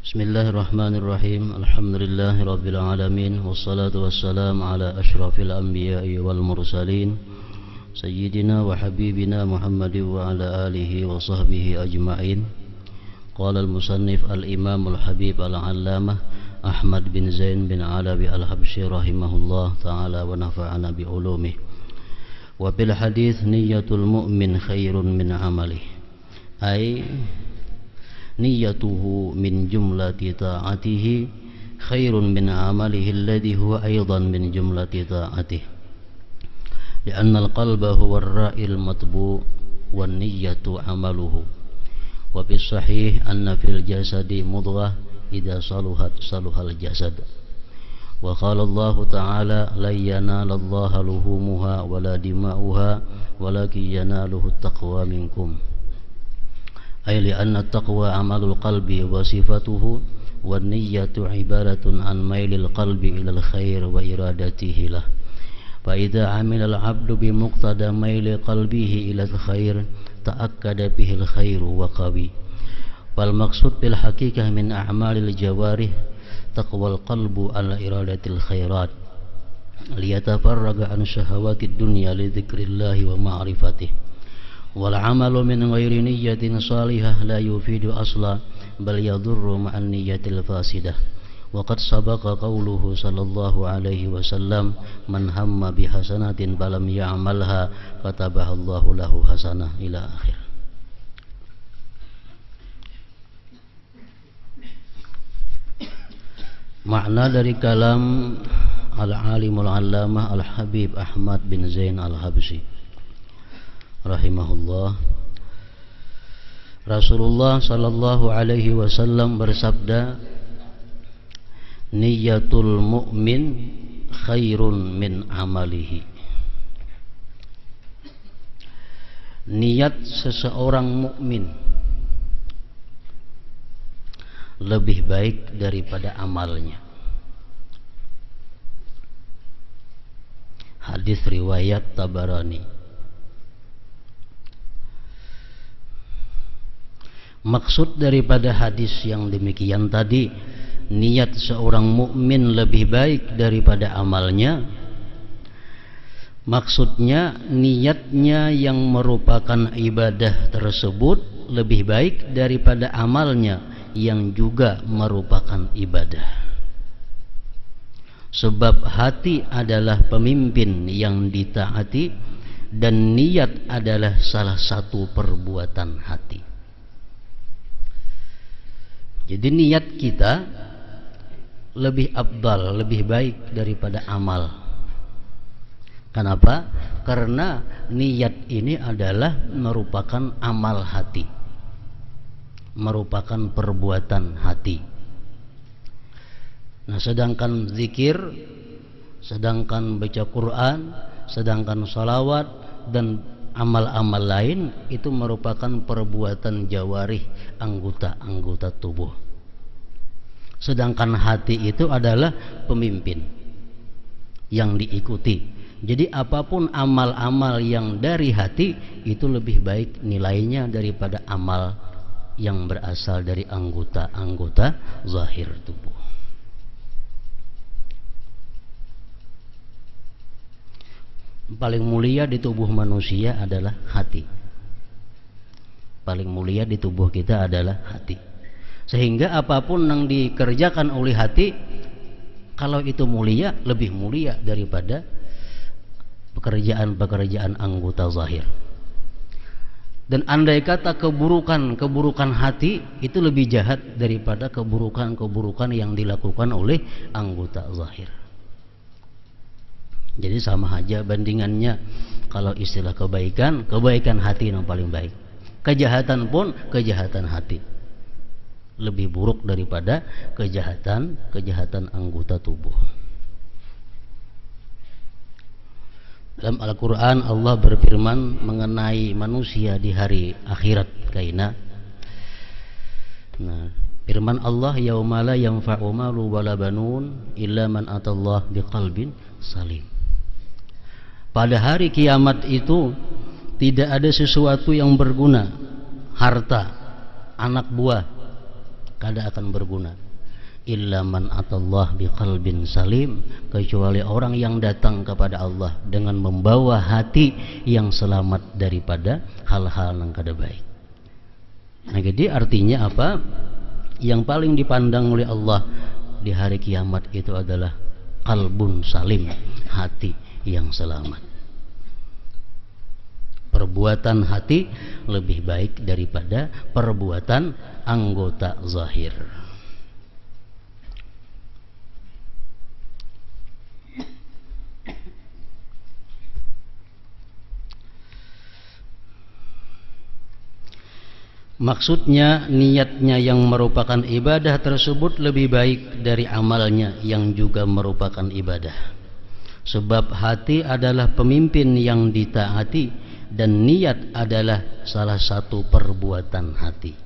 Bismillahirrahmanirrahim. Alhamdulillahirabbil alamin wassalatu wassalamu ala asyrafil anbiya'i wal mursalin sayyidina wa habibina Muhammadin wa ala alihi wa sahbihi ajma'in. Qala al-musannif al-imam al-habib al-allamah Ahmad bin Zain bin Alawi al-Habsyi rahimahullah ta'ala wa nafa'ana bi ulumih. Wa bil hadits niyyatul mu'min khairun min amalih, ay niyyatuhu min jumlati ta'atihi khairun min amalihi alladhi huwa aydan min jumlati ta'atihi, li'anna al-qalba huwa ar-ra'il matbu' wan niyyatu amaluhu. Wa bis sahih anna fil jasadi mudghah idza saluhat saluhal jasad. Wa qala Allah ta'ala la yanalallaha luhumuha wala dima'uha walakin yanaluhu at-taqwa minkum, ay li'anna at-taqwa amalul qalbi wa sifatuhu wan niyyatu ibaratun an mailil qalbi ilal khair wa iradatihi lah. Fa idza amila al-'abdu bi muqtada maili qalbihi ilal khair ta'akkada bihi al-khairu wa qawi. Wal maqsud bil haqiqah min a'malil jawarih taqwal qalbu ala iradatil khairat liyatafarraga an syahawatid dunya li dzikrillahi wa ma'rifatih. Wal amalu min ghairi niyyatin salihah la yufidu asla bal yadurru ma'an niyyatil fasidah. Wa qad sabaqa qawluhu sallallahu alaihi wasallam man hamma bi hasanatin falam ya'malha katabahallahu lahu hasanah ila akhir. Makna dari kalam al-alimul allamah al-habib Ahmad bin Zain al-Habsyi rahimahullah. Rasulullah sallallahu alaihi wasallam bersabda, niyyatul mu'min khairun min amalihi. Niat seseorang mukmin lebih baik daripada amalnya. Hadis riwayat Tabarani. Maksud daripada hadis yang demikian tadi, niat seorang mukmin lebih baik daripada amalnya, maksudnya niatnya yang merupakan ibadah tersebut lebih baik daripada amalnya yang juga merupakan ibadah. Sebab hati adalah pemimpin yang ditaati dan niat adalah salah satu perbuatan hati. Jadi niat kita lebih afdal, lebih baik daripada amal. Kenapa? Karena niat ini adalah merupakan amal hati, merupakan perbuatan hati. Nah, sedangkan zikir, sedangkan baca Quran, sedangkan salawat dan amal-amal lain itu merupakan perbuatan jawarih, anggota-anggota tubuh. Sedangkan hati itu adalah pemimpin yang diikuti. Jadi apapun amal-amal yang dari hati itu lebih baik nilainya daripada amal yang berasal dari anggota-anggota zahir tubuh. Paling mulia di tubuh manusia adalah hati. Paling mulia di tubuh kita adalah hati. Sehingga apapun yang dikerjakan oleh hati, kalau itu mulia, lebih mulia daripada pekerjaan-pekerjaan anggota zahir. Dan andai kata keburukan hati itu lebih jahat daripada keburukan yang dilakukan oleh anggota zahir. Jadi sama aja bandingannya. Kalau istilah kebaikan hati yang paling baik. Kejahatan pun kejahatan hati lebih buruk daripada kejahatan anggota tubuh. Dalam Al-Quran Allah berfirman mengenai manusia di hari akhirat kaina. Nah, firman Allah, yauma la yanfa'u malu wala banun illa man atallah biqalbin salim. Pada hari kiamat itu tidak ada sesuatu yang berguna, harta, anak buah, kada akan berguna. Illa man atallah biqalbin salim, kecuali orang yang datang kepada Allah dengan membawa hati yang selamat daripada hal-hal yang kada baik. Nah, jadi artinya apa? Yang paling dipandang oleh Allah di hari kiamat itu adalah qalbun salim, hati yang selamat. Perbuatan hati lebih baik daripada perbuatan anggota zahir. Maksudnya niatnya yang merupakan ibadah tersebut lebih baik dari amalnya yang juga merupakan ibadah. Sebab hati adalah pemimpin yang ditaati dan niat adalah salah satu perbuatan hati.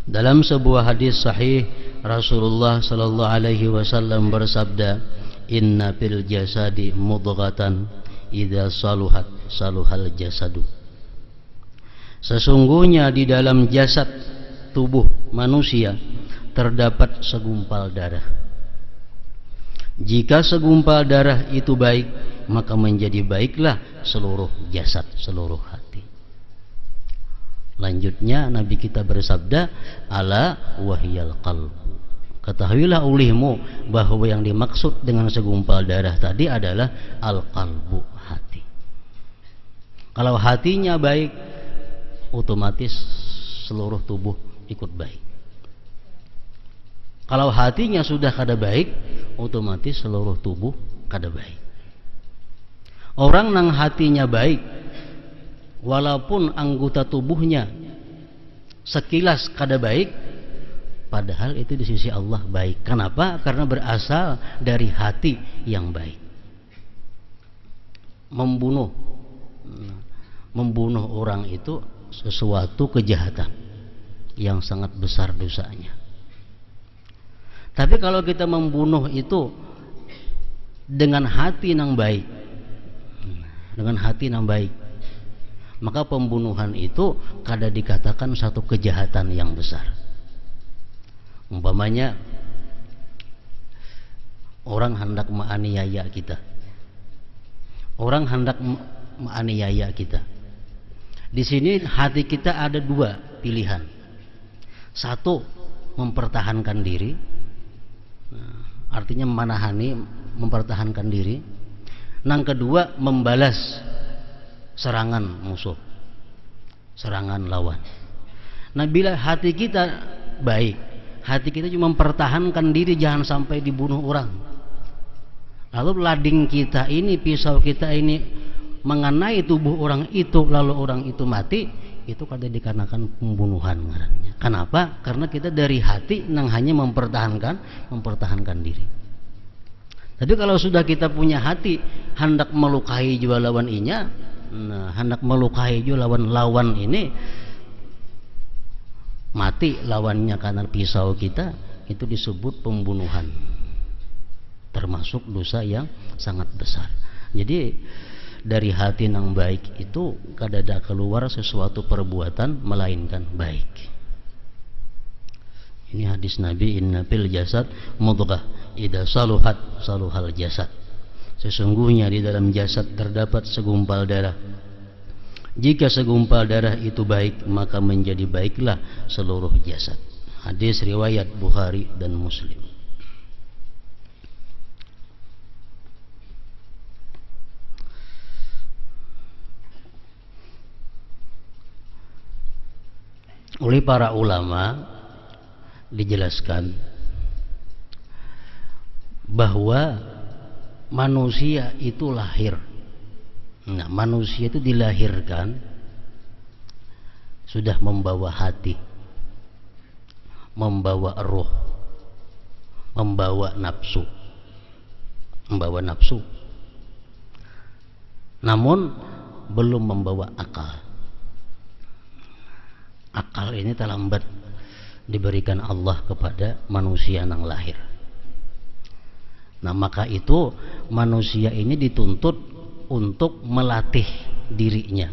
Dalam sebuah hadis sahih, Rasulullah sallallahu alaihi wasallam bersabda, "Inna fil jasadi mudghatan idza saluhat saluhal jasadu." Sesungguhnya di dalam jasad tubuh manusia terdapat segumpal darah. Jika segumpal darah itu baik, maka menjadi baiklah seluruh jasad, seluruh hati. Lanjutnya Nabi kita bersabda, ala wahyal qalbu. Ketahuilah olehmu bahwa yang dimaksud dengan segumpal darah tadi adalah al-qalbu, hati. Kalau hatinya baik, otomatis seluruh tubuh ikut baik. Kalau hatinya sudah kada baik, otomatis seluruh tubuh kada baik. Orang nang hatinya baik, walaupun anggota tubuhnya sekilas kada baik, padahal itu di sisi Allah baik. Kenapa? Karena berasal dari hati yang baik. Membunuh orang itu sesuatu kejahatan yang sangat besar dosanya. Tapi kalau kita membunuh itu dengan hati yang baik, maka pembunuhan itu kada dikatakan satu kejahatan yang besar. Umpamanya orang hendak menganiaya kita, Di sini hati kita ada dua pilihan. Satu, mempertahankan diri, artinya menahani, mempertahankan diri. Yang kedua, membalas serangan musuh, serangan lawan. Nah, bila hati kita baik, hati kita cuma mempertahankan diri, jangan sampai dibunuh orang. Lalu lading kita ini, pisau kita ini mengenai tubuh orang itu, lalu orang itu mati, itu kada dikarenakan pembunuhan ngarannya. Kenapa? Karena kita dari hati nang hanya mempertahankan diri. Tapi kalau sudah kita punya hati hendak melukai jua lawan inya, hendak melukai jua lawan ini, mati lawannya karena pisau kita, itu disebut pembunuhan, termasuk dosa yang sangat besar. Jadi dari hati yang baik itu kadada keluar sesuatu perbuatan melainkan baik. Ini hadis Nabi, inna fil jasad mudghah idza saluhat saluhal jasad. Sesungguhnya di dalam jasad terdapat segumpal darah. Jika segumpal darah itu baik, maka menjadi baiklah seluruh jasad. Hadis riwayat Bukhari dan Muslim. Oleh para ulama dijelaskan bahwa manusia itu lahir. Nah, manusia itu dilahirkan sudah membawa hati, membawa roh, membawa nafsu. Namun belum membawa akal. Akal ini terlambat diberikan Allah kepada manusia yang lahir. Nah, maka itu manusia ini dituntut untuk melatih dirinya,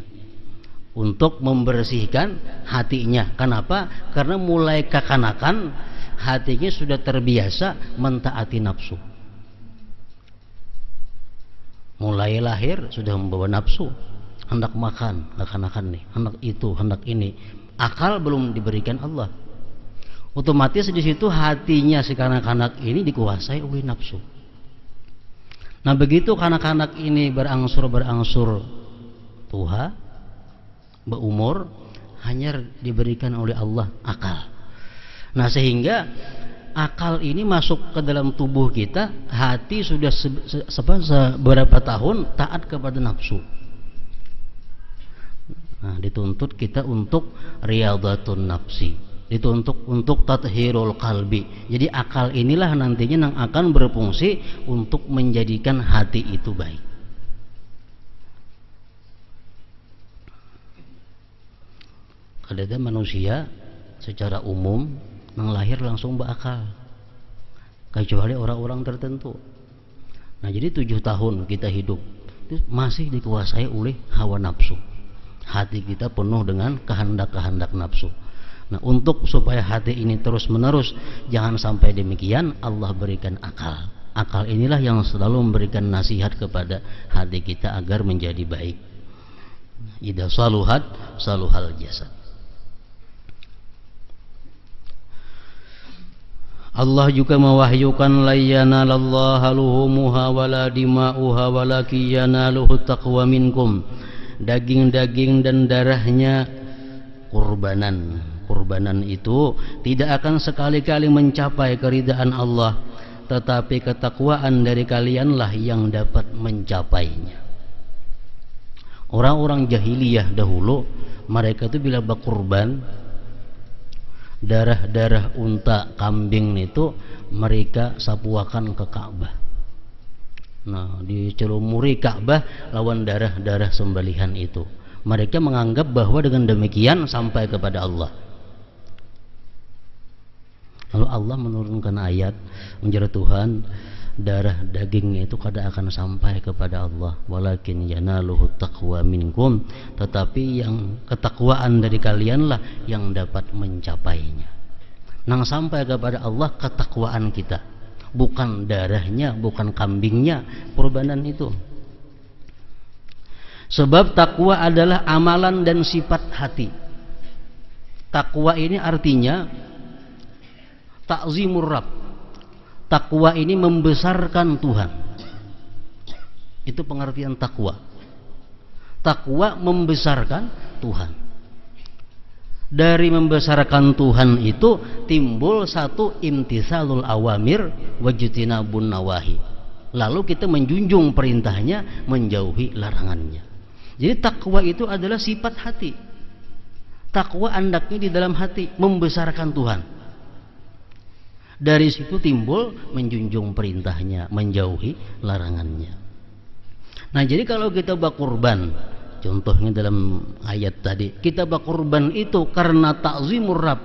untuk membersihkan hatinya. Kenapa? Karena mulai kekanakan hatinya sudah terbiasa mentaati nafsu. Mulai lahir sudah membawa nafsu, hendak makan, nih, hendak itu, hendak ini. Akal belum diberikan Allah. Otomatis di situ hatinya si kanak-kanak ini dikuasai oleh nafsu. Nah begitu kanak-kanak ini berangsur tua, berumur, hanya diberikan oleh Allah akal. Nah sehingga akal ini masuk ke dalam tubuh kita, hati sudah seberapa tahun taat kepada nafsu. Nah dituntut kita untuk riyadhatun nafsi, dituntut untuk tathhirul qalbi. Jadi akal inilah nantinya yang akan berfungsi untuk menjadikan hati itu baik. Ada manusia secara umum yang lahir langsung berakal, kecuali orang-orang tertentu. Nah jadi 7 tahun kita hidup itu masih dikuasai oleh hawa nafsu. Hati kita penuh dengan kehendak-kehendak nafsu. Nah untuk supaya hati ini terus menerus jangan sampai demikian, Allah berikan akal. Akal inilah yang selalu memberikan nasihat kepada hati kita agar menjadi baik. Idza saluhat saluhal jasad. Allah juga mewahyukan la yanalallaha luhumuha wala dima'uha walakin yanaluhu taqwa minkum. Daging-daging dan darahnya kurbanan itu tidak akan sekali-kali mencapai keridaan Allah, tetapi ketakwaan dari kalianlah yang dapat mencapainya. Orang-orang jahiliyah dahulu mereka itu bila berkurban darah-darah unta, kambing itu mereka sapuakan ke Ka'bah. Nah, dicelumuri Ka'bah lawan darah-darah sembelihan itu. Mereka menganggap bahwa dengan demikian sampai kepada Allah. Lalu Allah menurunkan ayat menjerat Tuhan, darah dagingnya itu kada akan sampai kepada Allah. Walakin yanaluhu taqwa minkum, tetapi yang ketakwaan dari kalianlah yang dapat mencapainya. Nang sampai kepada Allah ketakwaan kita, bukan darahnya, bukan kambingnya, kurbanan itu. Sebab takwa adalah amalan dan sifat hati. Takwa ini artinya ta'zimur Rabb. Takwa ini membesarkan Tuhan. Itu pengertian takwa. Takwa membesarkan Tuhan. Dari membesarkan Tuhan itu timbul satu imtisalul awamir wajtinabun nawahi. Lalu kita menjunjung perintahnya, menjauhi larangannya. Jadi takwa itu adalah sifat hati. Takwa andaknya di dalam hati, membesarkan Tuhan. Dari situ timbul menjunjung perintahnya, menjauhi larangannya. Nah jadi kalau kita berkurban, contohnya dalam ayat tadi, kita berkurban itu karena ta'zimur Rabb,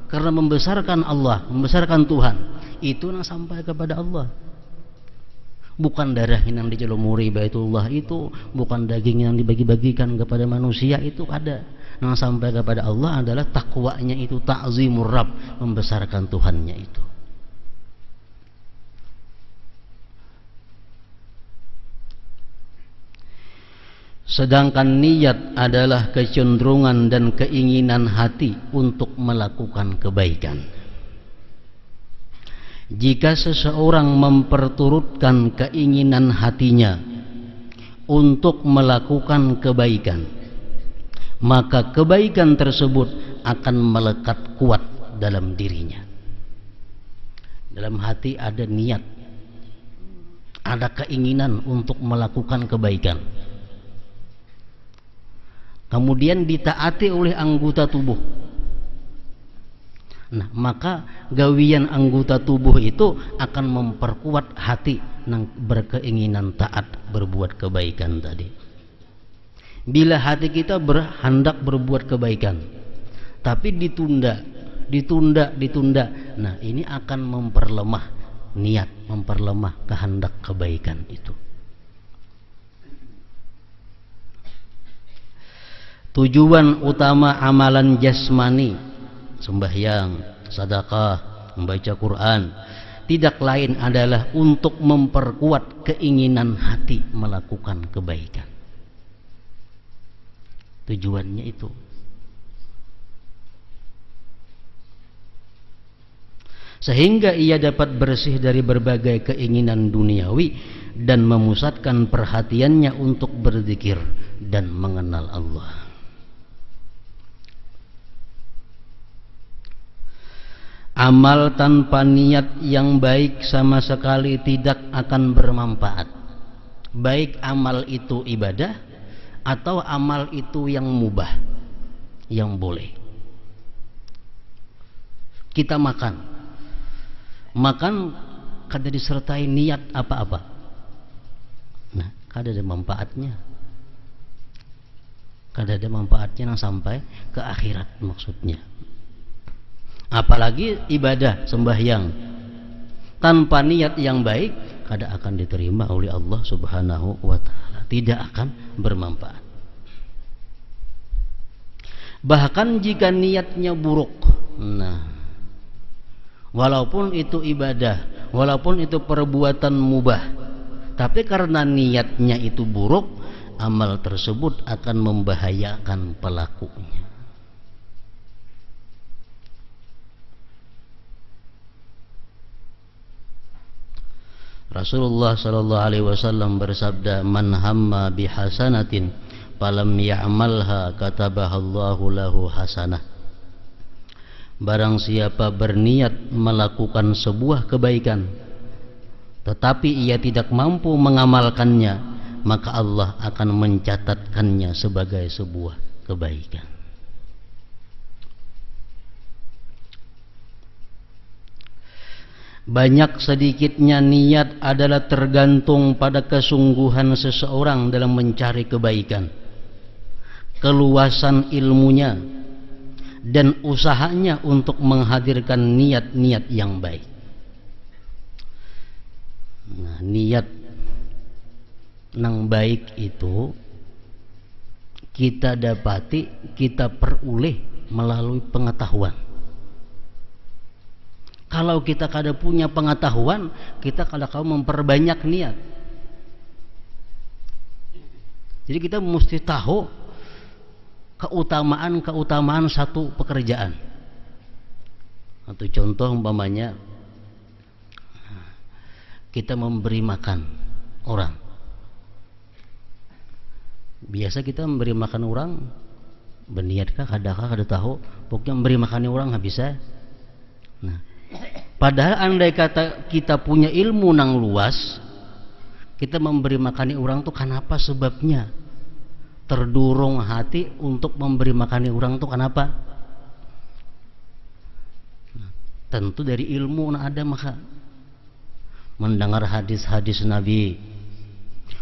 karena membesarkan Allah, membesarkan Tuhan, itu yang sampai kepada Allah. Bukan darah yang dicelumuri Baitullah itu, bukan daging yang dibagi-bagikan kepada manusia itu ada. Yang sampai kepada Allah adalah takwanya itu, ta'zimur Rabb, membesarkan Tuhannya itu. Sedangkan niat adalah kecenderungan dan keinginan hati untuk melakukan kebaikan. Jika seseorang memperturutkan keinginan hatinya untuk melakukan kebaikan, maka kebaikan tersebut akan melekat kuat dalam dirinya. Dalam hati ada niat, ada keinginan untuk melakukan kebaikan. Kemudian ditaati oleh anggota tubuh. Nah, maka gawian anggota tubuh itu akan memperkuat hati yang berkeinginan taat berbuat kebaikan tadi. Bila hati kita berhendak berbuat kebaikan, tapi ditunda, nah ini akan memperlemah niat, memperlemah kehendak kebaikan itu. Tujuan utama amalan jasmani, sembahyang, sedekah, membaca Quran, tidak lain adalah untuk memperkuat keinginan hati melakukan kebaikan. Tujuannya itu. Sehingga ia dapat bersih dari berbagai keinginan duniawi dan memusatkan perhatiannya untuk berzikir dan mengenal Allah. Amal tanpa niat yang baik sama sekali tidak akan bermanfaat. Baik amal itu ibadah atau amal itu yang mubah, yang boleh. Kita makan kada disertai niat apa-apa. Nah, kada ada manfaatnya. Kada ada manfaatnya yang sampai ke akhirat maksudnya. Apalagi ibadah sembahyang tanpa niat yang baik kada akan diterima oleh Allah Subhanahu wa taala, tidak akan bermanfaat. Bahkan jika niatnya buruk, nah, walaupun itu ibadah, walaupun itu perbuatan mubah, tapi karena niatnya itu buruk, amal tersebut akan membahayakan pelakunya. Rasulullah sallallahu alaihi wasallam bersabda, "Man hamma bihasanatin falam ya'malha katabahallahu lahu hasanah." Barang siapa berniat melakukan sebuah kebaikan tetapi ia tidak mampu mengamalkannya, maka Allah akan mencatatkannya sebagai sebuah kebaikan. Banyak sedikitnya niat adalah tergantung pada kesungguhan seseorang dalam mencari kebaikan, keluasan ilmunya, dan usahanya untuk menghadirkan niat-niat yang baik. Nah, niat yang baik itu kita dapati, kita peroleh melalui pengetahuan. Kalau kita kada punya pengetahuan, kita kada kau memperbanyak niat. Jadi kita mesti tahu keutamaan satu pekerjaan. Atau contoh umpamanya kita memberi makan orang. Biasa kita memberi makan orang, berniatkah kada tahu, pokoknya memberi makan orang nggak bisa. Nah, padahal andai kata kita punya ilmu nang luas, kita memberi makan orang tuh kenapa sebabnya? Terdorong hati untuk memberi makan orang tuh kenapa? Nah, tentu dari ilmu yang ada, maka mendengar hadis-hadis Nabi,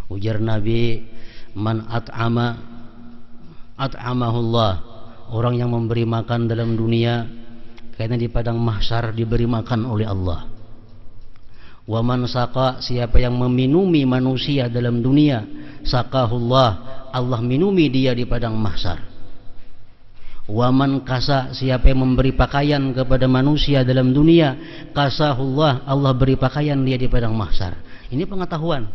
ujar Nabi, man at'amahullah, orang yang memberi makan dalam dunia karena di padang mahsyar diberi makan oleh Allah. Wa man saqa, siapa yang meminumi manusia dalam dunia, saqahullah, Allah minumi dia di padang mahsyar. Wa man kasa, siapa yang memberi pakaian kepada manusia dalam dunia, kasahullah, Allah beri pakaian dia di padang mahsyar. Ini pengetahuan.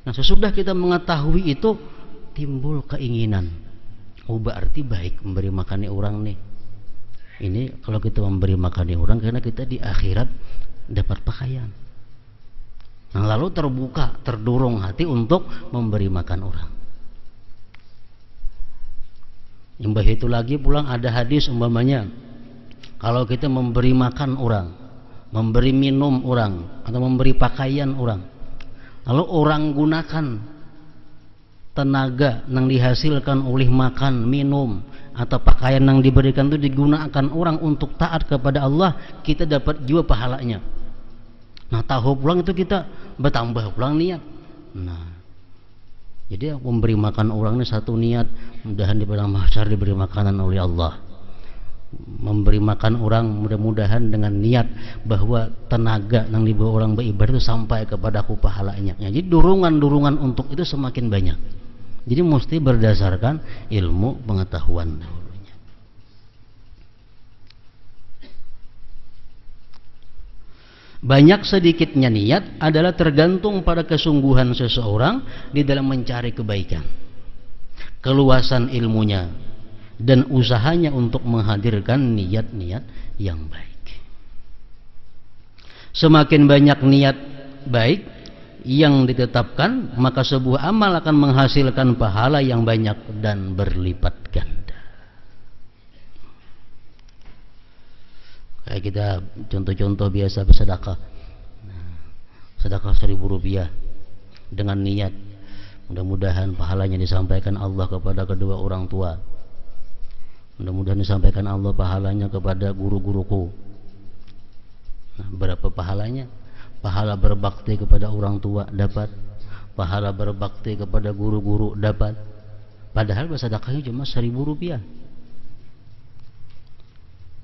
Nah, sesudah kita mengetahui itu, timbul keinginan. Oh, berarti baik memberi makan orang nih. Ini kalau kita memberi makan orang karena kita di akhirat dapat pakaian. Nah, lalu terbuka, terdorong hati untuk memberi makan orang. Imbah itu lagi pulang ada hadis umpamanya, kalau kita memberi makan orang, memberi minum orang, atau memberi pakaian orang, lalu orang gunakan tenaga yang dihasilkan oleh makan, minum, atau pakaian yang diberikan itu digunakan orang untuk taat kepada Allah, kita dapat juga pahalanya. Nah, tahu pulang itu kita bertambah pulang niat. Nah, jadi memberi makan orang ini satu niat, mudahan di padang mahsyar diberi makanan oleh Allah. Memberi makan orang mudah-mudahan dengan niat bahwa tenaga yang dibawa orang beribadah itu sampai kepada aku pahalanya. Jadi dorongan-dorongan untuk itu semakin banyak. Jadi mesti berdasarkan ilmu pengetahuan dahulunya. Banyak sedikitnya niat adalah tergantung pada kesungguhan seseorang di dalam mencari kebaikan, keluasan ilmunya, dan usahanya untuk menghadirkan niat-niat yang baik. Semakin banyak niat baik yang ditetapkan, maka sebuah amal akan menghasilkan pahala yang banyak dan berlipat ganda. Kayak kita contoh-contoh biasa bersedekah. Sedekah 1.000 rupiah dengan niat mudah-mudahan pahalanya disampaikan Allah kepada kedua orang tua. Mudah-mudahan disampaikan Allah pahalanya kepada guru-guruku. Nah, berapa pahalanya? Pahala berbakti kepada orang tua dapat, pahala berbakti kepada guru-guru dapat. Padahal bersedekahnya cuma 1.000 rupiah.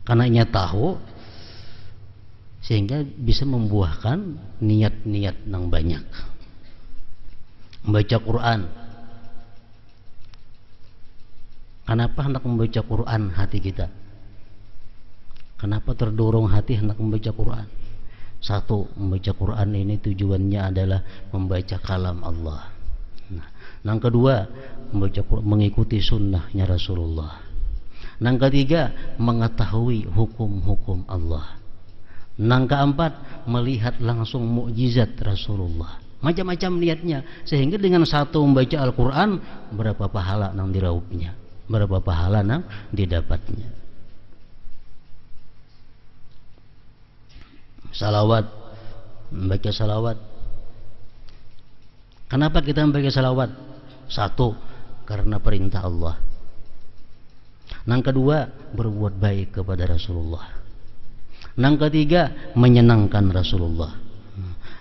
Karena ia tahu, sehingga bisa membuahkan niat-niat yang banyak. Membaca Quran. Kenapa hendak membaca Quran hati kita? Kenapa terdorong hati hendak membaca Quran? Satu, membaca Quran ini tujuannya adalah membaca kalam Allah. Nah, yang kedua, membaca Quran, mengikuti sunnahnya Rasulullah. Yang ketiga, mengetahui hukum-hukum Allah. Yang keempat, melihat langsung mukjizat Rasulullah. Macam-macam niatnya, sehingga dengan satu membaca Al-Quran, berapa pahala yang diraupnya, berapa pahala yang didapatnya. Salawat, membaca salawat. Kenapa kita membaca salawat? Satu, karena perintah Allah. Yang kedua, berbuat baik kepada Rasulullah. Yang ketiga, menyenangkan Rasulullah.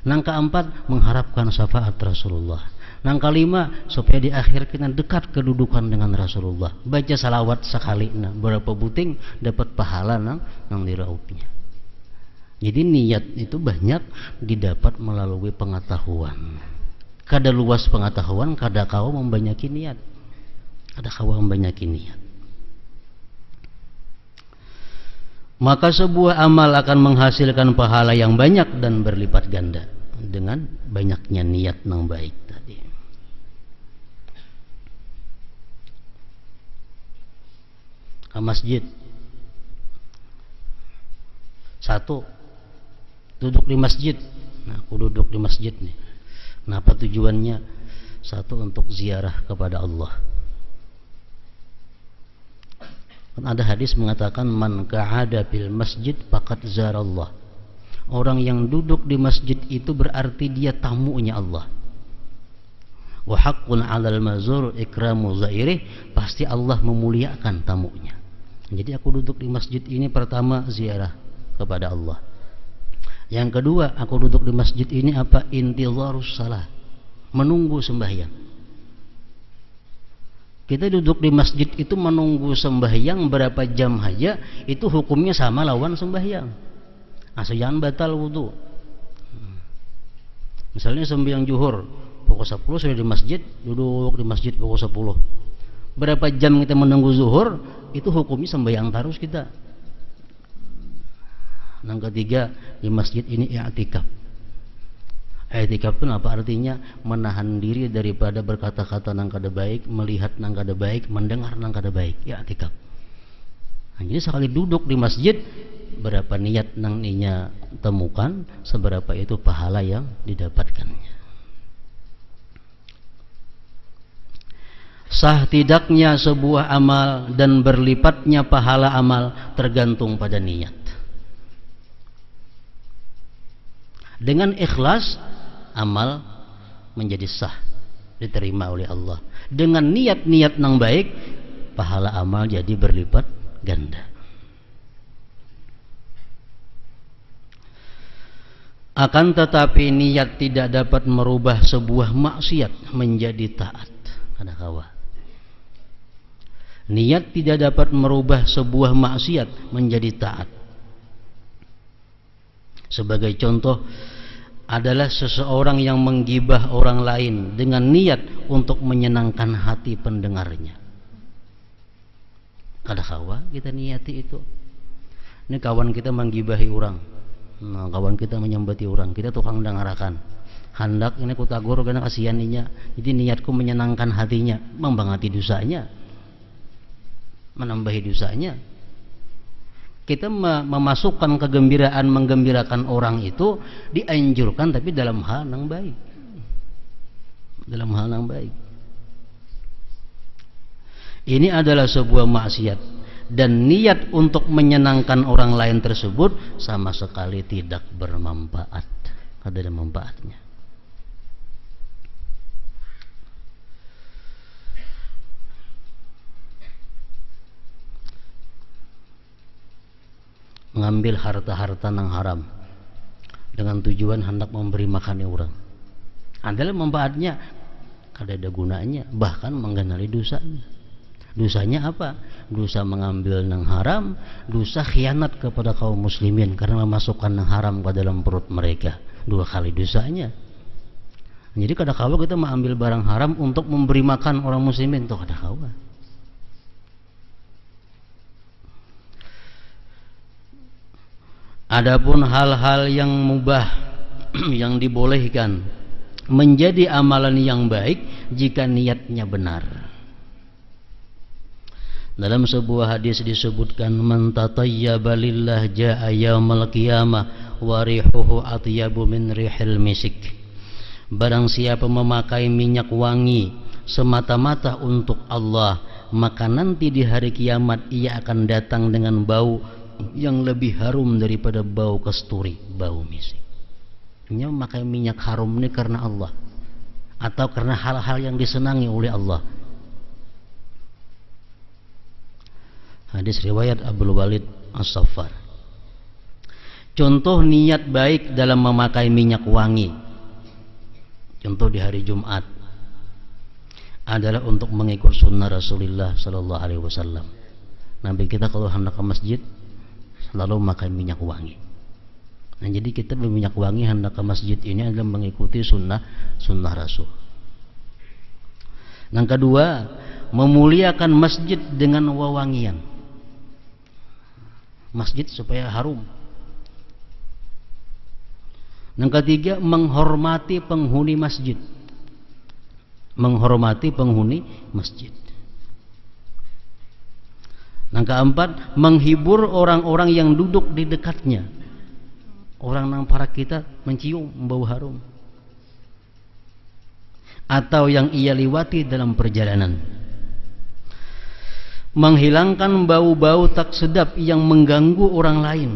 Yang keempat, mengharapkan syafaat Rasulullah. Yang kelima, supaya di akhir kita dekat kedudukan dengan Rasulullah. Baca salawat sekali, nah, berapa buting dapat pahala yang diraupnya. Jadi niat itu banyak didapat melalui pengetahuan. Kada luas pengetahuan, kada kau membanyaki niat. Kada kau membanyaki niat. Maka sebuah amal akan menghasilkan pahala yang banyak dan berlipat ganda dengan banyaknya niat yang baik tadi. Ke masjid. Satu, duduk di masjid. Nah, aku duduk di masjid nih. Kenapa tujuannya? Satu, untuk ziarah kepada Allah. Kan ada hadis mengatakan man qa'ada bil masjid faqad zarallah. Orang yang duduk di masjid itu berarti dia tamunya Allah. Wa haqqun 'alal mazur ikramu zairih, pasti Allah memuliakan tamunya. Jadi aku duduk di masjid ini pertama ziarah kepada Allah. Yang kedua, aku duduk di masjid ini apa? Intizarus salah, menunggu sembahyang. Kita duduk di masjid itu menunggu sembahyang berapa jam aja, itu hukumnya sama lawan sembahyang. Asal jangan batal wudu. Misalnya sembahyang zuhur pukul 10 sudah di masjid, duduk di masjid pukul 10. Berapa jam kita menunggu zuhur, itu hukumnya sembahyang terus kita. Yang ketiga, di masjid ini i'tikaf. I'tikaf itu apa artinya? Menahan diri daripada berkata-kata nang kada baik, melihat nang kada baik, mendengar nang kada baik. I'tikaf. Nah, jadi sekali duduk di masjid, berapa niat nang inya temukan, seberapa itu pahala yang didapatkannya. Sah tidaknya sebuah amal dan berlipatnya pahala amal tergantung pada niat. Dengan ikhlas, amal menjadi sah, diterima oleh Allah. Dengan niat-niat yang baik, pahala amal jadi berlipat ganda. Akan tetapi niat tidak dapat merubah sebuah maksiat menjadi taat. Ada kawan. Niat tidak dapat merubah sebuah maksiat menjadi taat. Sebagai contoh, adalah seseorang yang menggibah orang lain dengan niat untuk menyenangkan hati pendengarnya. Kada kawa kita niati itu. Ini kawan kita menggibahi orang, nah, kawan kita menyambati orang, kita tukang dengarakan. Hendak ini kutagur karena kasihaninya, jadi niatku menyenangkan hatinya, membangati dosanya, menambahi dosanya. Kita memasukkan kegembiraan, menggembirakan orang itu dianjurkan, tapi dalam hal yang baik, dalam hal yang baik. Ini adalah sebuah maksiat, dan niat untuk menyenangkan orang lain tersebut sama sekali tidak bermanfaat, tidak ada manfaatnya. Mengambil harta-harta yang haram dengan tujuan hendak memberi makan orang adalah manfaatnya kada ada gunanya, bahkan menggenali dosanya. Dosanya apa? Dosa mengambil yang haram, dosa khianat kepada kaum muslimin karena memasukkan yang haram ke dalam perut mereka. 2 kali dosanya. Jadi kada kawa kita mengambil barang haram untuk memberi makan orang muslimin, itu kada kawa. Adapun hal-hal yang mubah yang dibolehkan menjadi amalan yang baik jika niatnya benar. Dalam sebuah hadis disebutkan, man tatayyaba lillah jaa yaumil qiyamah wa rihuhu atyabu min rihil misik. Barang siapa memakai minyak wangi semata-mata untuk Allah, maka nanti di hari kiamat ia akan datang dengan bau yang lebih harum daripada bau kasturi, bau misik. Ini memakai minyak harum ini karena Allah atau karena hal-hal yang disenangi oleh Allah. Hadis riwayat Abdul Walid As-Saffar. Contoh niat baik dalam memakai minyak wangi, contoh di hari Jumat, adalah untuk mengikut sunnah Rasulullah Sallallahu Alaihi Wasallam. Nabi kita kalau hendak ke masjid selalu memakai minyak wangi. Nah, jadi kita berminyak wangi hendak ke masjid ini adalah mengikuti sunnah Rasul. Yang kedua, memuliakan masjid dengan wewangian. Masjid supaya harum. Yang ketiga, menghormati penghuni masjid. Menghormati penghuni masjid. Yang keempat, menghibur orang-orang yang duduk di dekatnya. Orang yang para kita mencium bau harum, atau yang ia liwati dalam perjalanan. Menghilangkan bau-bau tak sedap yang mengganggu orang lain.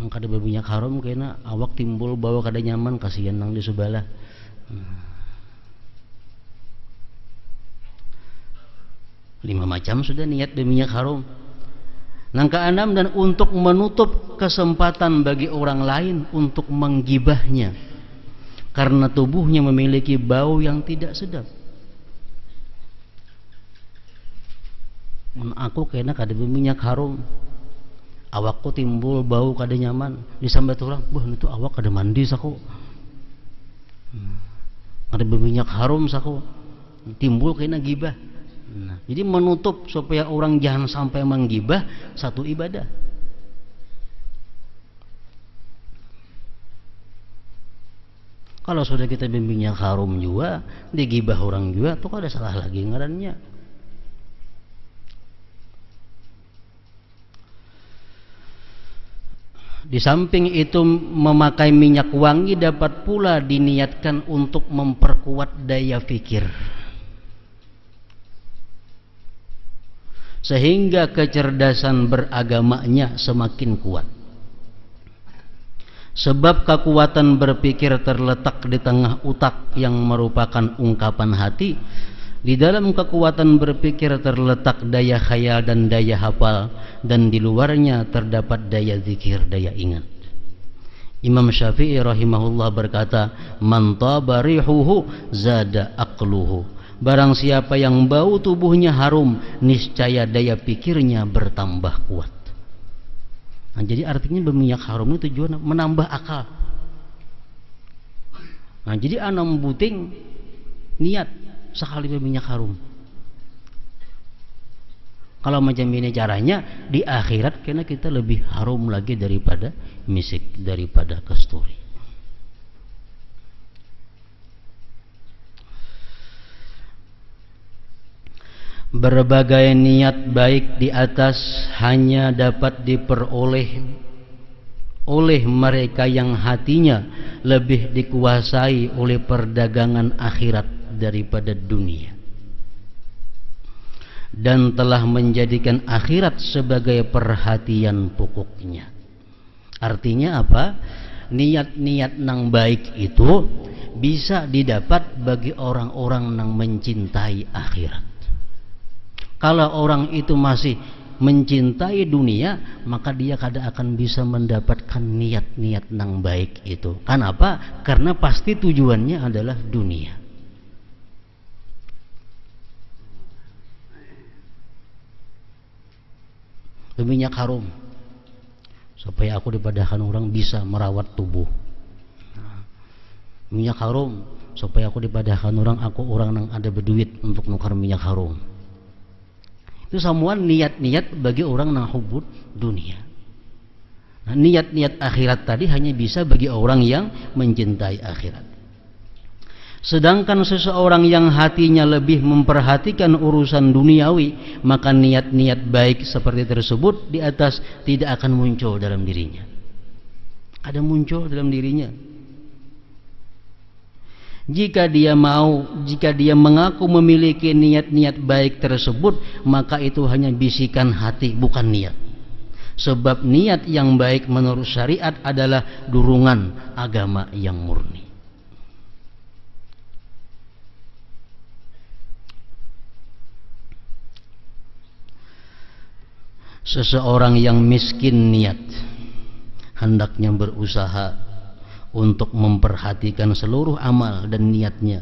Kada berminyak haram kena awak timbul bau kada nyaman, kasihan nang di sebelah. 5 macam sudah niat berminyak haram. Yang keenam, dan untuk menutup kesempatan bagi orang lain untuk menggibahnya karena tubuhnya memiliki bau yang tidak sedap. Aku kena kada berminyak harum, awakku timbul bau kada nyaman, disambat orang, wah itu awak kada mandi saku, kada berminyak harum saku, timbul kena gibah. Nah, jadi menutup supaya orang jangan sampai menggibah satu ibadah. Kalau sudah kita berminyak harum juga, digibah orang juga, tuh kada salah lagi ngarannya. Di samping itu, memakai minyak wangi dapat pula diniatkan untuk memperkuat daya fikir, sehingga kecerdasan beragamanya semakin kuat. Sebab kekuatan berpikir terletak di tengah otak yang merupakan ungkapan hati. Di dalam kekuatan berpikir terletak daya khayal dan daya hafal, dan di luarnya terdapat daya zikir, daya ingat. Imam Syafi'i rahimahullah berkata, man taba rihuhu zada aqluhu. Barang siapa yang bau tubuhnya harum, niscaya daya pikirnya bertambah kuat. Nah, jadi artinya berminyak harum itu tujuan menambah akal, Nah, jadi ana membuting niat sekali minyak harum. Kalau macam ini caranya, di akhirat karena kita lebih harum lagi daripada misik, daripada kasturi. Berbagai niat baik di atas hanya dapat diperoleh oleh mereka yang hatinya lebih dikuasai oleh perdagangan akhirat daripada dunia, dan telah menjadikan akhirat sebagai perhatian pokoknya. Artinya apa? Niat-niat nang baik itu bisa didapat bagi orang-orang nang mencintai akhirat. Kalau orang itu masih mencintai dunia, maka dia kada akan bisa mendapatkan niat-niat nang baik itu. Kenapa? Karena pasti tujuannya adalah dunia. Minyak harum supaya aku dipadahkan orang bisa merawat tubuh. Minyak harum supaya aku dipadahkan orang, aku orang yang ada berduit untuk nukar minyak harum. Itu semua niat-niat bagi orang yang hubud dunia. Nah, niat-niat akhirat tadi hanya bisa bagi orang yang mencintai akhirat. Sedangkan seseorang yang hatinya lebih memperhatikan urusan duniawi, maka niat-niat baik seperti tersebut di atas tidak akan muncul dalam dirinya. Ada muncul dalam dirinya. Jika dia mengaku memiliki niat-niat baik tersebut, maka itu hanya bisikan hati, bukan niat. Sebab niat yang baik menurut syariat adalah dorongan agama yang murni. Seseorang yang miskin niat hendaknya berusaha untuk memperhatikan seluruh amal dan niatnya,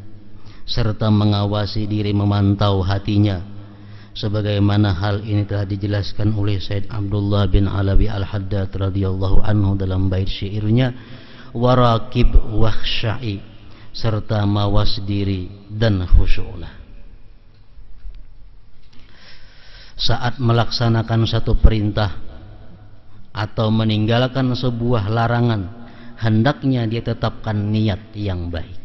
serta mengawasi diri, memantau hatinya, sebagaimana hal ini telah dijelaskan oleh Said Abdullah bin Alawi Al-Haddad radhiyallahu anhu dalam bait syairnya, warakib wakhsha'i, serta mawas diri dan khusyuklah. Saat melaksanakan satu perintah atau meninggalkan sebuah larangan, hendaknya dia tetapkan niat yang baik.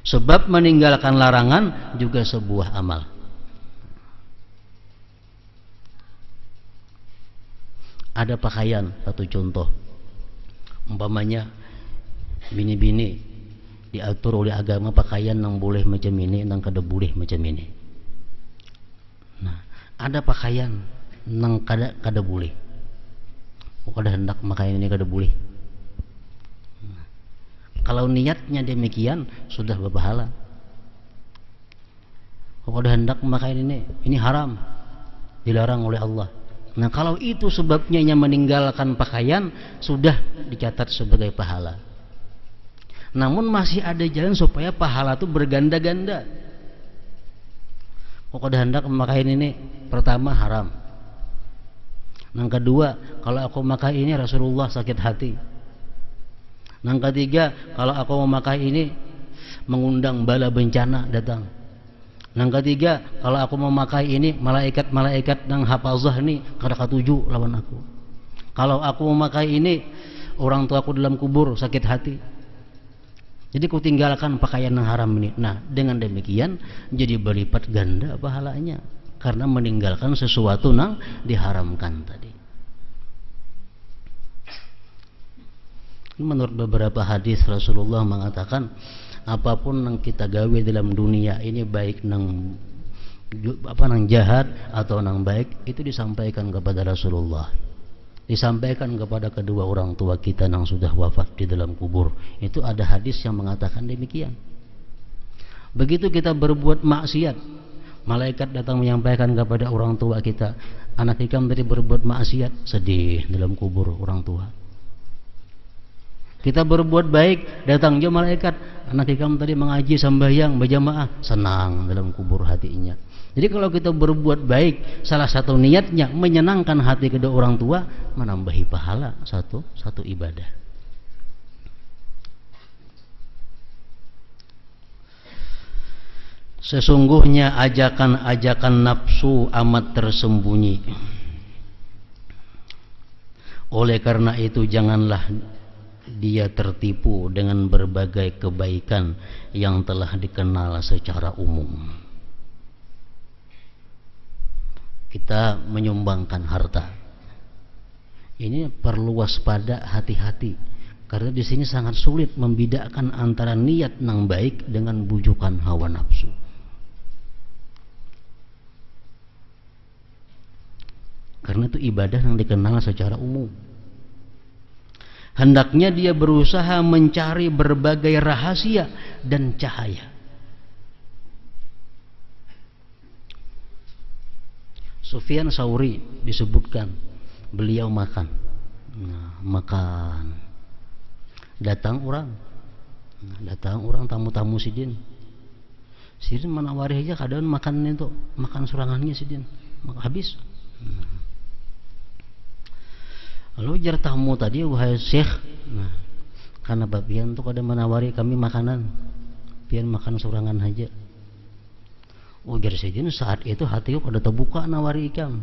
Sebab meninggalkan larangan juga sebuah amal. Ada pakaian, satu contoh. Umpamanya bini-bini diatur oleh agama pakaian yang boleh macam ini, yang kada boleh macam ini. Nah, ada pakaian yang kada boleh. Kada hendak pakaian ini kada boleh. Nah, kalau niatnya demikian sudah berpahala. Kada hendak pakaian ini haram, dilarang oleh Allah. Nah, kalau itu sebabnya meninggalkan pakaian, sudah dicatat sebagai pahala. Namun masih ada jalan supaya pahala itu berganda-ganda. Kada hendak memakai ini, pertama haram. Yang kedua, kalau aku memakai ini Rasulullah sakit hati. Yang ketiga, kalau aku memakai ini mengundang bala bencana datang. Yang ketiga, kalau aku memakai ini malaikat-malaikat yang hafazah ini kada katuju lawan aku. Kalau aku memakai ini orang tua aku dalam kubur sakit hati. Jadi ku tinggalkan pakaian yang haram ini. Nah, dengan demikian jadi berlipat ganda pahalanya karena meninggalkan sesuatu yang diharamkan tadi. Menurut beberapa hadis Rasulullah mengatakan, apapun yang kita gawe dalam dunia ini, baik nang jahat atau nang baik, itu disampaikan kepada Rasulullah, disampaikan kepada kedua orang tua kita yang sudah wafat di dalam kubur. Itu ada hadis yang mengatakan demikian. Begitu kita berbuat maksiat, malaikat datang menyampaikan kepada orang tua kita, anak ikam tadi berbuat maksiat, sedih dalam kubur orang tua. Kita berbuat baik, datang je malaikat, anak ikam tadi mengaji sambayang berjamaah, senang dalam kubur hatinya. Jadi kalau kita berbuat baik, salah satu niatnya menyenangkan hati kedua orang tua, menambahi pahala satu ibadah. Sesungguhnya ajakan-ajakan nafsu amat tersembunyi. Oleh karena itu janganlah dia tertipu dengan berbagai kebaikan yang telah dikenal secara umum. Kita menyumbangkan harta, ini perlu waspada, hati-hati, karena di sini sangat sulit membedakan antara niat yang baik dengan bujukan hawa nafsu. Karena itu ibadah yang dikenal secara umum. Hendaknya dia berusaha mencari berbagai rahasia dan cahaya. Sufyan Tsauri disebutkan, beliau makan. Datang orang tamu-tamu sidin. Sidin menawari aja keadaan makan itu, makan surangannya sidin, habis. Lalu jar tamu tadi, wahai syekh, karena bapian tuh kada menawari kami makanan, pian makan surangan aja. Jar sidin saat itu hatiku kada terbuka nawari ikam.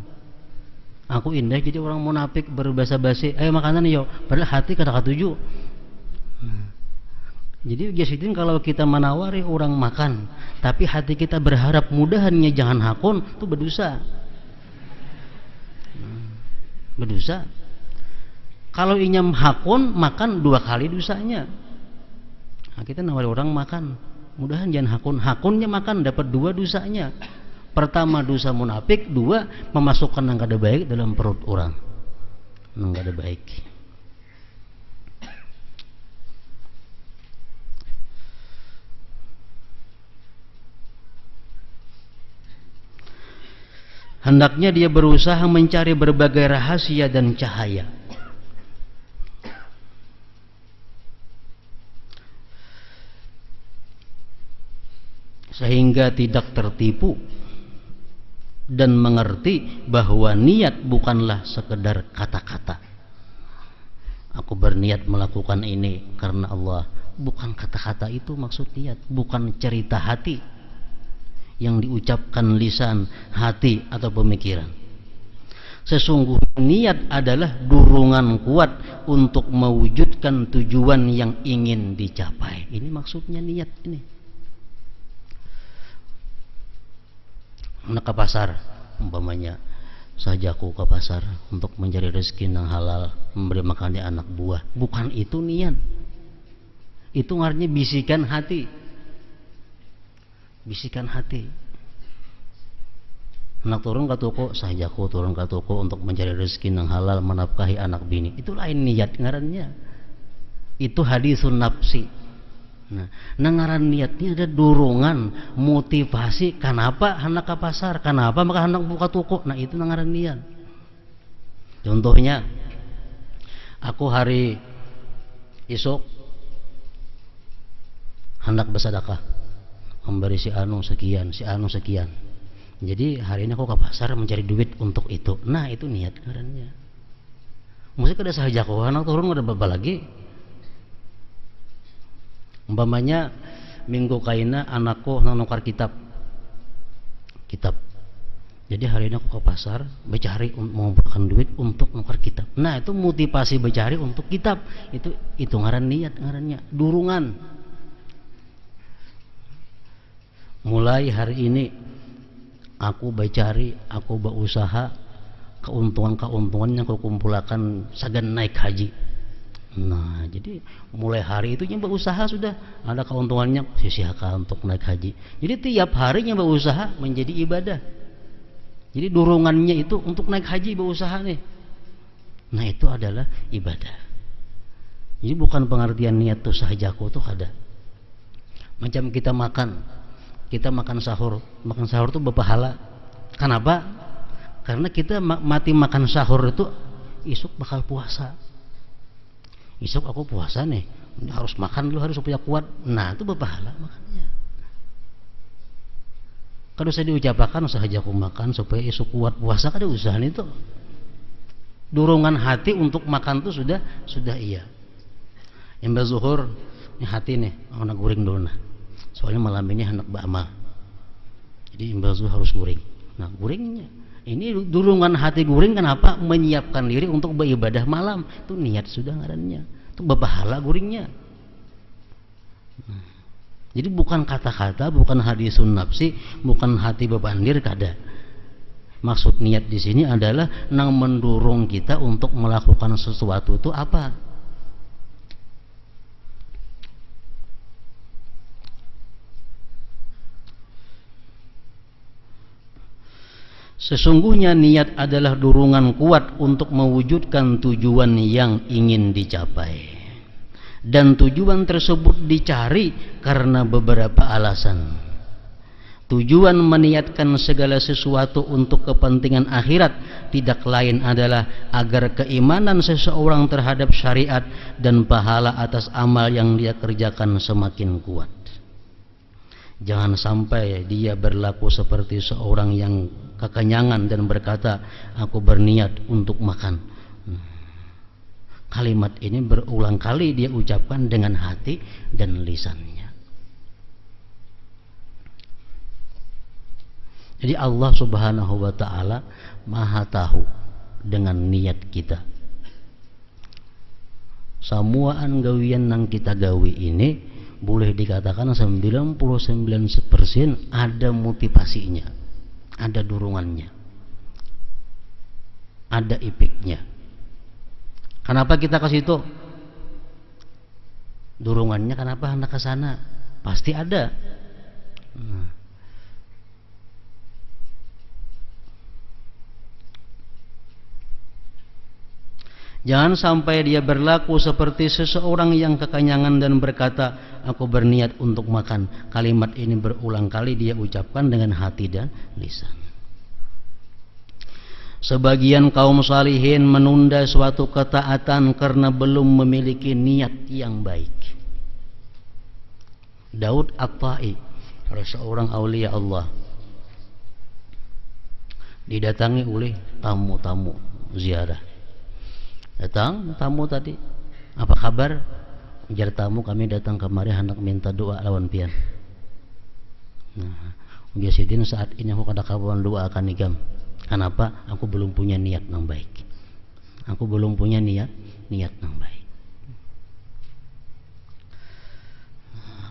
Aku indah jadi orang munafik berbahasa basi, ayo makanan yo, padahal hati kada katuju. Jadi jar sidin kalau kita menawari orang makan, tapi hati kita berharap mudahannya jangan hakun, itu berdosa. Berdosa. Kalau inyam hakun makan 2 kali dosanya. Nah, kita nawari orang makan, mudahan jangan hakun. Hakunnya makan dapat 2 dosanya. Pertama dosa munafik, 2 memasukkan yang kada baik dalam perut orang. Yang kada baik. Hendaknya dia berusaha mencari berbagai rahasia dan cahaya. Sehingga tidak tertipu dan mengerti bahwa niat bukanlah sekedar kata-kata. Aku berniat melakukan ini karena Allah. Bukan kata-kata itu maksud niat, bukan cerita hati yang diucapkan lisan, hati atau pemikiran. Sesungguhnya niat adalah dorongan kuat untuk mewujudkan tujuan yang ingin dicapai. Ini maksudnya niat ini. Nak ke pasar, umpamanya sajaku ke pasar untuk mencari rezeki yang halal, memberi makan di anak buah. Bukan itu niat. Itu artinya bisikan hati. Bisikan hati. Nak turun ke toko, sajaku turun ke toko untuk mencari rezeki yang halal, menafkahi anak bini. Itu lain niat ngarannya. Itu hadisun nafsi. Nah, ngaran niatnya ada dorongan, motivasi. Kenapa hendak ke pasar? Kenapa maka hendak buka toko? Nah, itu ngaran niat. Contohnya, aku hari esok hendak bersedekah, memberi si anu sekian, si anu sekian. Jadi hari ini aku ke pasar mencari duit untuk itu. Nah, itu niat ngarannya. Mesti kada sahaja aku hendak turun ada apa lagi. Umpamanya minggu kaina anakku nukar kitab. Jadi hari ini aku ke pasar mencari mengumpulkan duit untuk nukar kitab. Nah, itu motivasi mencari untuk kitab. Itu ngaran niat ngarannya, dorongan. Mulai hari ini aku mencari, aku berusaha keuntungan yang aku kumpulkan sagan naik haji. Nah, jadi mulai hari itu yang berusaha sudah ada keuntungannya, sisihkan untuk naik haji. Jadi tiap harinya berusaha menjadi ibadah. Jadi dorongannya itu untuk naik haji berusaha nih. Nah, itu adalah ibadah. Jadi bukan pengertian niat tuh sahajaku tuh ada. Macam kita makan sahur tuh berpahala. Kenapa? Karena kita mati makan sahur itu esok bakal puasa. Esok aku puasa nih, harus makan dulu, harus supaya kuat. Nah, itu berpahala makannya. Kalau saya diucapkan sahaja aku makan supaya esok kuat puasa, kada usaha itu. Dorongan hati untuk makan itu sudah iya. Yang zuhur, ini hati nih, anak guring dulu nah. Soalnya malam ini hendak beramal. Jadi imbasuh harus guring. Nah, guringnya ini durungan hati guring kenapa? Menyiapkan diri untuk beribadah malam. Itu niat sudah ngarannya. Itu berpahala guringnya. Jadi bukan kata-kata, bukan hadisun nafsi, bukan hati bebandir kada. Maksud niat di sini adalah nang mendorong kita untuk melakukan sesuatu itu apa? Sesungguhnya niat adalah dorongan kuat untuk mewujudkan tujuan yang ingin dicapai. Dan tujuan tersebut dicari karena beberapa alasan. Tujuan meniatkan segala sesuatu untuk kepentingan akhirat tidak lain adalah agar keimanan seseorang terhadap syariat dan pahala atas amal yang dia kerjakan semakin kuat. Jangan sampai dia berlaku seperti seorang yang kekenyangan dan berkata, aku berniat untuk makan. Kalimat ini berulang kali dia ucapkan dengan hati dan lisannya. Jadi Allah Subhanahu wa ta'ala maha tahu dengan niat kita. Samuaan gawian yang kita gawi ini boleh dikatakan 99% ada motivasinya, ada dorongannya, ada efeknya. Kenapa kita ke situ? Dorongannya kenapa hendak ke sana? Pasti ada. Jangan sampai dia berlaku seperti seseorang yang kekenyangan dan berkata, aku berniat untuk makan. Kalimat ini berulang kali dia ucapkan dengan hati dan lisan. Sebagian kaum salihin menunda suatu ketaatan karena belum memiliki niat yang baik. Daud At-Tai, seorang aulia Allah, didatangi oleh tamu-tamu ziarah. Datang tamu tadi, apa kabar? Ujar tamu, kami datang kemari hendak minta doa lawan pian. Nah, biasidin saat ini aku kada kawan doa akan igam. Kenapa? Aku belum punya niat yang baik. Aku belum punya niat yang baik.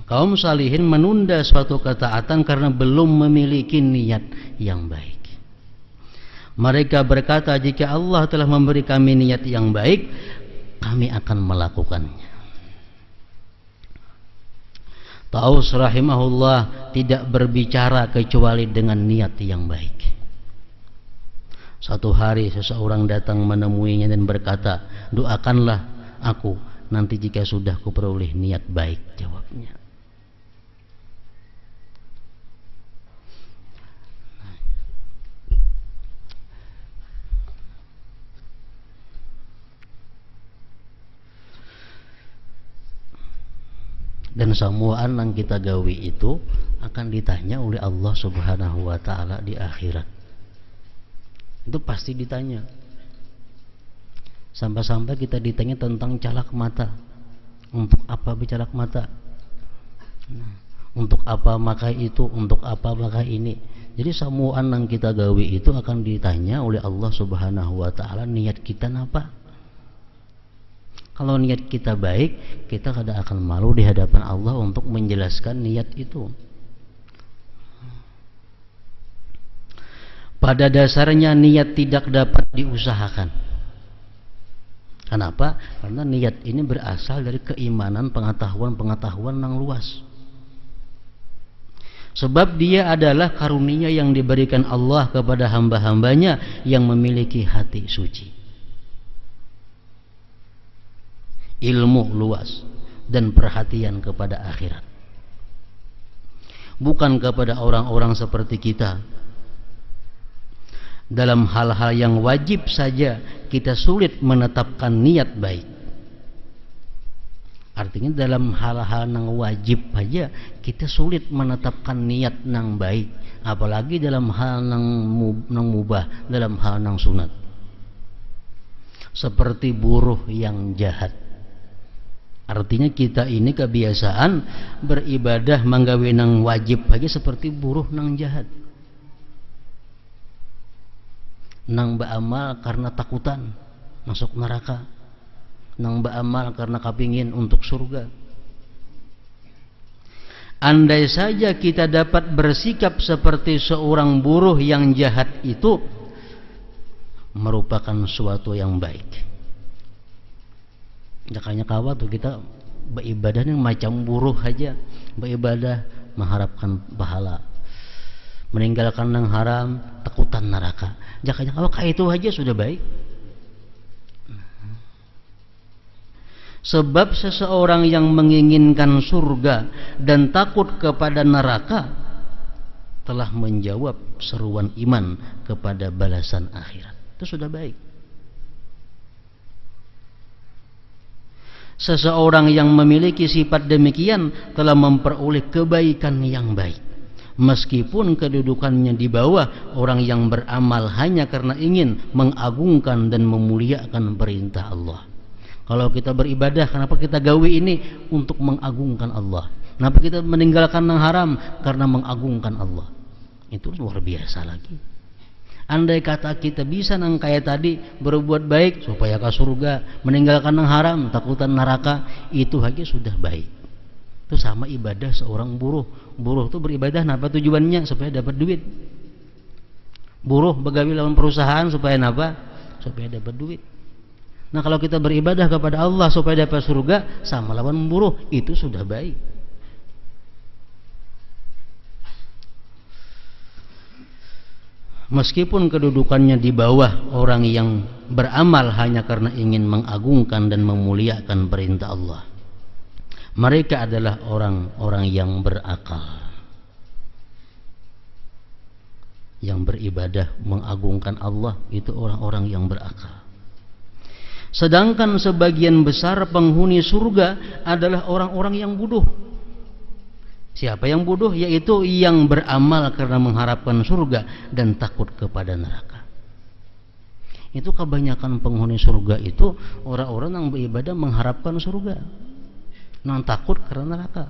Kaum salihin menunda suatu ketaatan karena belum memiliki niat yang baik. Mereka berkata, jika Allah telah memberi kami niat yang baik, kami akan melakukannya. Taus rahimahullah tidak berbicara kecuali dengan niat yang baik. Satu hari seseorang datang menemuinya dan berkata, doakanlah aku nanti jika sudah kuperoleh niat baik. Jawabnya, dan samuaan yang kita gawi itu akan ditanya oleh Allah Subhanahu wa ta'ala di akhirat. Itu pasti ditanya. Sampai-sampai kita ditanya tentang calak mata. Untuk apa bicalak mata? Untuk apa makai itu? Untuk apa makai ini? Jadi samuaan yang kita gawi itu akan ditanya oleh Allah Subhanahu wa ta'ala niat kita apa? Kalau niat kita baik, kita kada akan malu di hadapan Allah untuk menjelaskan niat itu. Pada dasarnya niat tidak dapat diusahakan. Kenapa? Karena niat ini berasal dari keimanan, pengetahuan yang luas. Sebab dia adalah karunia yang diberikan Allah kepada hamba-hambanya yang memiliki hati suci. Ilmu luas dan perhatian kepada akhirat, bukan kepada orang-orang seperti kita. Dalam hal-hal yang wajib saja kita sulit menetapkan niat baik. Artinya dalam hal-hal yang wajib saja kita sulit menetapkan niat yang baik, apalagi dalam hal yang mubah, dalam hal yang sunat. Seperti buruh yang jahat. Artinya kita ini kebiasaan beribadah manggawe nang wajib aja seperti buruh nang jahat. nang beramal karena takutan masuk neraka, nang beramal karena kepingin untuk surga. Andai saja kita dapat bersikap seperti seorang buruh yang jahat, itu merupakan suatu yang baik. Makanya kawan tuh kita beribadah yang macam buruh aja, beribadah mengharapkan pahala, meninggalkan yang haram, takutan neraka. Jangan kalau kayak itu aja sudah baik. Sebab seseorang yang menginginkan surga dan takut kepada neraka telah menjawab seruan iman kepada balasan akhirat. Itu sudah baik. Seseorang yang memiliki sifat demikian telah memperoleh kebaikan yang baik, meskipun kedudukannya di bawah orang yang beramal hanya karena ingin mengagungkan dan memuliakan perintah Allah. Kalau kita beribadah, kenapa kita gawe ini? Untuk mengagungkan Allah. Kenapa kita meninggalkan yang haram? Karena mengagungkan Allah. Itu luar biasa lagi. Andai kata kita bisa nang kayak tadi, berbuat baik supaya ke surga, meninggalkan yang haram, takutan neraka, itu aja sudah baik. Itu sama ibadah seorang buruh. Buruh itu beribadah, apa tujuannya? Supaya dapat duit. Buruh begawi lawan perusahaan supaya apa? Supaya dapat duit. Nah, kalau kita beribadah kepada Allah supaya dapat surga, sama lawan buruh, itu sudah baik. Meskipun kedudukannya di bawah orang yang beramal hanya karena ingin mengagungkan dan memuliakan perintah Allah, mereka adalah orang-orang yang berakal, yang beribadah mengagungkan Allah. Itu orang-orang yang berakal. Sedangkan sebagian besar penghuni surga adalah orang-orang yang bodoh. Siapa yang bodoh? Yaitu yang beramal karena mengharapkan surga dan takut kepada neraka. Itu kebanyakan penghuni surga itu orang-orang yang beribadah mengharapkan surga, yang takut karena neraka.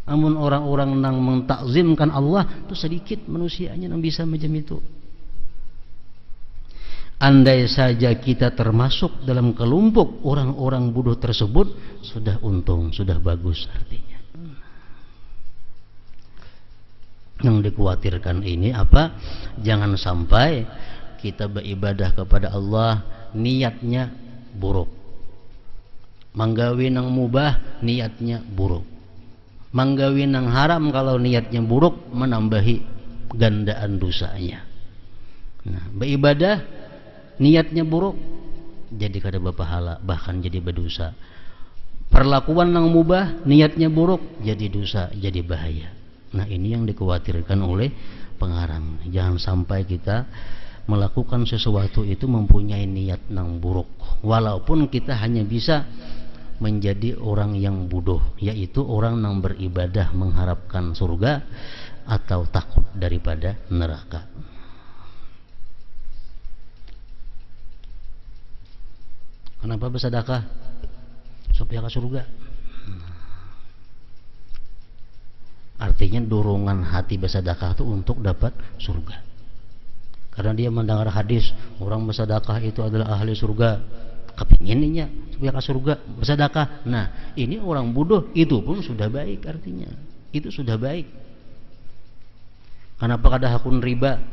Namun orang-orang yang mentakzimkan Allah itu sedikit manusianya yang bisa macam itu. Andai saja kita termasuk dalam kelompok orang-orang bodoh tersebut, sudah untung, sudah bagus artinya. Yang dikhawatirkan ini apa? Jangan sampai kita beribadah kepada Allah niatnya buruk, manggawi nang mubah niatnya buruk, manggawi nang haram kalau niatnya buruk menambahi gandaan dosanya. Nah, beribadah niatnya buruk jadi kada berpahala, bahkan jadi berdosa. Perlakuan yang mubah niatnya buruk jadi dosa, jadi bahaya. Nah, ini yang dikhawatirkan oleh pengarang. Jangan sampai kita melakukan sesuatu itu mempunyai niat yang buruk, walaupun kita hanya bisa menjadi orang yang bodoh, yaitu orang yang beribadah mengharapkan surga atau takut daripada neraka. Kenapa bersedekah? Supaya ke surga. Artinya dorongan hati bersedekah itu untuk dapat surga. Karena dia mendengar hadis orang bersedekah itu adalah ahli surga, kepinginnya supaya ke surga bersedekah. Nah, ini orang bodoh, itu pun sudah baik artinya. Itu sudah baik. Kenapa kada hakun riba?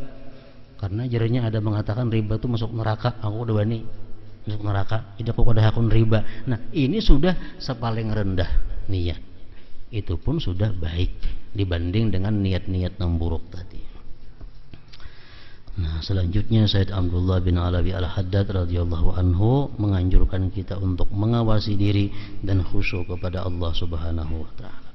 Karena jarinya ada mengatakan riba itu masuk neraka. Aku udah wani masuk neraka, jadi aku kada hakun riba. Nah, ini sudah sepaling rendah niat. Itu pun sudah baik dibanding dengan niat-niat yang buruk tadi. Nah, selanjutnya Sayyid Abdullah bin Alawi Al-Haddad radhiyallahu anhu menganjurkan kita untuk mengawasi diri dan khusyuk kepada Allah Subhanahu wa taala.